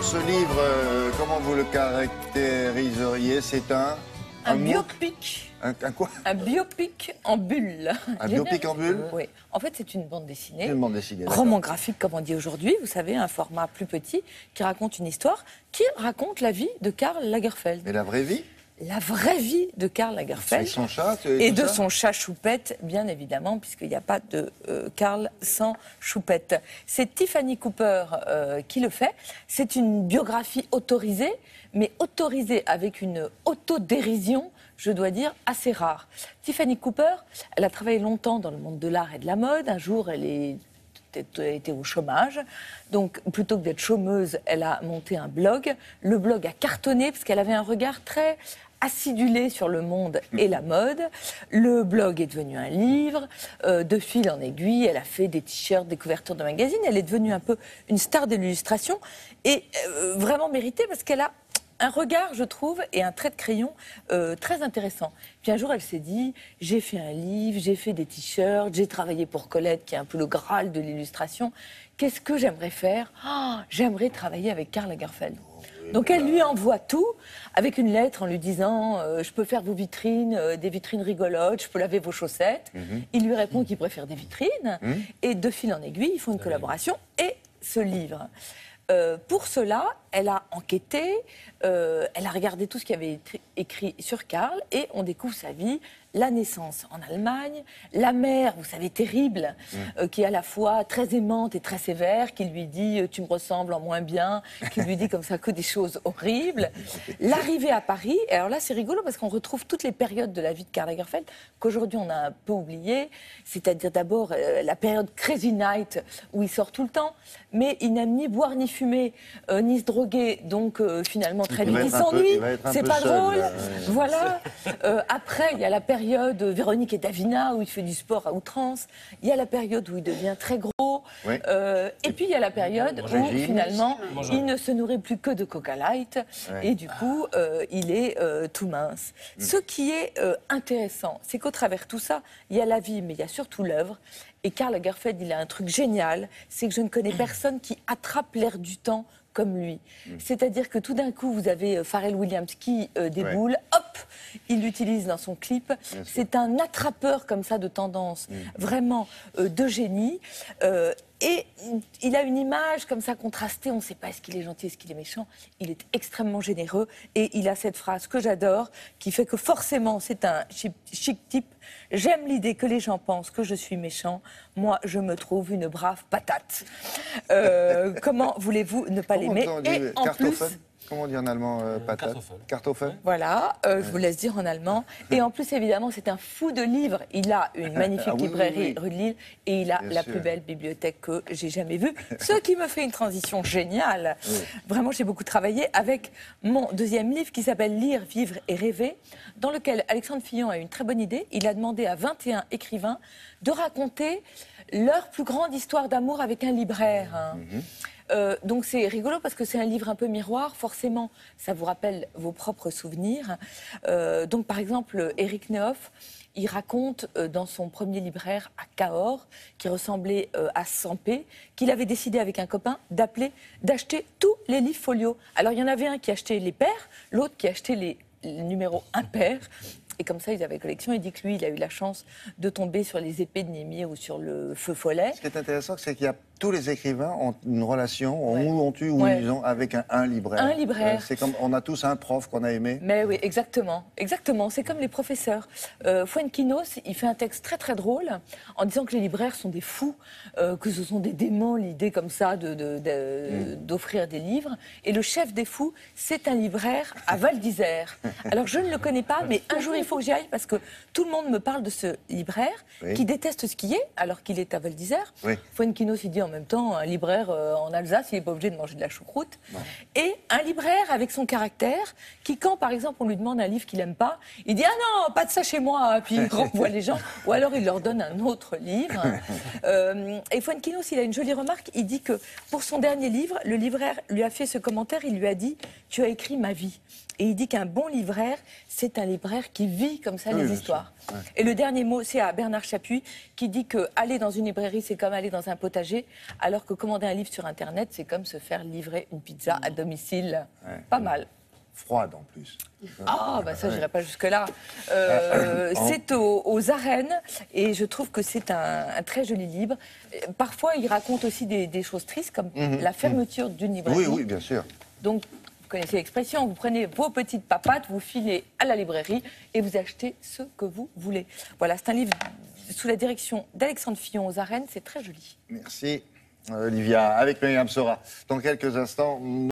ce livre, comment vous le caractériseriez? C'est un biopic. Un quoi? Un biopic en bulle. Un biopic en bulle? Oui. En fait, c'est une bande dessinée. Une bande dessinée. Roman graphique, comme on dit aujourd'hui. Vous savez, un format plus petit qui raconte une histoire, qui raconte la vie de Karl Lagerfeld. Mais la vraie vie? La vraie vie de Karl Lagerfeld. Et son chat et de son chat Choupette, bien évidemment, puisqu'il n'y a pas de Karl sans Choupette. C'est Tiffany Cooper qui le fait. C'est une biographie autorisée, mais autorisée avec une autodérision, je dois dire, assez rare. Tiffany Cooper, elle a travaillé longtemps dans le monde de l'art et de la mode. Un jour, elle était au chômage. Donc, plutôt que d'être chômeuse, elle a monté un blog. Le blog a cartonné parce qu'elle avait un regard très acidulé sur le monde et la mode. Le blog est devenu un livre. De fil en aiguille, elle a fait des t-shirts, des couvertures de magazines. Elle est devenue un peu une star de l'illustration et vraiment méritée parce qu'elle a un regard, je trouve, et un trait de crayon très intéressant. Puis un jour, elle s'est dit, j'ai fait un livre, j'ai fait des t-shirts, j'ai travaillé pour Colette, qui est un peu le Graal de l'illustration. Qu'est-ce que j'aimerais faire? J'aimerais travailler avec Karl Lagerfeld. Donc elle lui envoie tout avec une lettre en lui disant je peux faire vos vitrines, des vitrines rigolotes, je peux laver vos chaussettes. Il lui répond qu'il préfère des vitrines. Et de fil en aiguille, ils font une collaboration et ce livre. Pour cela, elle a enquêté, elle a regardé tout ce qui avait été écrit sur Karl et on découvre sa vie, la naissance en Allemagne, la mère, vous savez, terrible, qui est à la fois très aimante et très sévère, qui lui dit « tu me ressembles en moins bien », qui lui dit comme ça que des choses horribles. L'arrivée à Paris, et alors là c'est rigolo parce qu'on retrouve toutes les périodes de la vie de Karl Lagerfeld qu'aujourd'hui on a un peu oubliées, c'est-à-dire d'abord la période Crazy Night où il sort tout le temps, mais il n'aime ni boire ni fumer, ni se droguer, donc finalement très vite il s'ennuie, c'est pas drôle. Voilà. Après il y a la période Véronique et Davina où il fait du sport à outrance, il y a la période où il devient très gros, et puis il y a la période où finalement il ne se nourrit plus que de Coca Light et du coup il est tout mince. Ce qui est intéressant, c'est qu'au travers de tout ça, il y a la vie mais il y a surtout l'œuvre. Et Karl Lagerfeld, il a un truc génial, c'est que je ne connais personne qui attrape l'air du temps comme lui. C'est-à-dire que tout d'un coup, vous avez Pharrell Williams qui déboule, hop, il l'utilise dans son clip. C'est un attrapeur comme ça de tendance, vraiment de génie. Et il a une image comme ça contrastée, on ne sait pas est-ce qu'il est gentil, est-ce qu'il est méchant. Il est extrêmement généreux et il a cette phrase que j'adore, qui fait que forcément c'est un chic type. J'aime l'idée que les gens pensent que je suis méchant. Moi, je me trouve une brave patate. Comment voulez-vous ne pas l'aimer? Et en plus... Comment on dit en allemand patate? Kartoffel. Voilà, je vous laisse dire en allemand. Et en plus, évidemment, c'est un fou de livres. Il a une magnifique librairie rue de Lille et il a la plus belle bibliothèque que j'ai jamais vue. Ce qui me fait une transition géniale. Vraiment, j'ai beaucoup travaillé avec mon deuxième livre qui s'appelle Lire, vivre et rêver, dans lequel Alexandre Fillon a eu une très bonne idée. Il a demandé à 21 écrivains de raconter leur plus grande histoire d'amour avec un libraire. Donc c'est rigolo parce que c'est un livre un peu miroir, forcément ça vous rappelle vos propres souvenirs. Donc par exemple Éric Nehoff, il raconte dans son premier libraire à Cahors, qui ressemblait à Sampé, qu'il avait décidé avec un copain d'acheter tous les livres folio. Alors il y en avait un qui achetait les pairs, l'autre qui achetait les numéros impairs. Et comme ça, ils avaient collection. Il dit que lui, il a eu la chance de tomber sur les épées de Némier ou sur le feu follet. Ce qui est intéressant, c'est qu'il y a tous les écrivains ont une relation, ou ont eu, ou ils ont, avec un libraire. Un libraire. C'est comme, on a tous un prof qu'on a aimé. Mais oui, exactement. Exactement. C'est comme les professeurs. Fuenquinos, il fait un texte très très drôle en disant que les libraires sont des fous, que ce sont des démons, l'idée comme ça d'offrir des livres. Et le chef des fous, c'est un libraire à Val d'Isère. Alors je ne le connais pas, mais un jour il faut que j'y aille parce que tout le monde me parle de ce libraire qui déteste skier alors qu'il est à Val d'Isère. Fuenquinos, il dit en même temps, un libraire en Alsace, il n'est pas obligé de manger de la choucroute. Et un libraire avec son caractère, qui quand, par exemple, on lui demande un livre qu'il n'aime pas, il dit « Ah non, pas de ça chez moi !» Puis il renvoie les gens. Ou alors il leur donne un autre livre. Et Fuenquinos, il a une jolie remarque. Il dit que pour son dernier livre, le libraire lui a fait ce commentaire. Il lui a dit « Tu as écrit ma vie ». Et il dit qu'un bon libraire, c'est un libraire qui vit comme ça les histoires. Et le dernier mot, c'est à Bernard Chapuis, qui dit que aller dans une librairie, c'est comme aller dans un potager. alors que commander un livre sur Internet, c'est comme se faire livrer une pizza à domicile. Pas mal. Froide en plus. Ah, bah ça, j'irai pas jusque-là. C'est aux arènes, et je trouve que c'est un très joli livre. Parfois, il raconte aussi des choses tristes, comme la fermeture d'une librairie. Oui, bien sûr. Donc, vous connaissez l'expression, vous prenez vos petites papates, vous filez à la librairie et vous achetez ce que vous voulez. Voilà, c'est un livre sous la direction d'Alexandre Fillon aux arènes, c'est très joli. Merci, Olivia. Avec Myriam Sora. Dans quelques instants...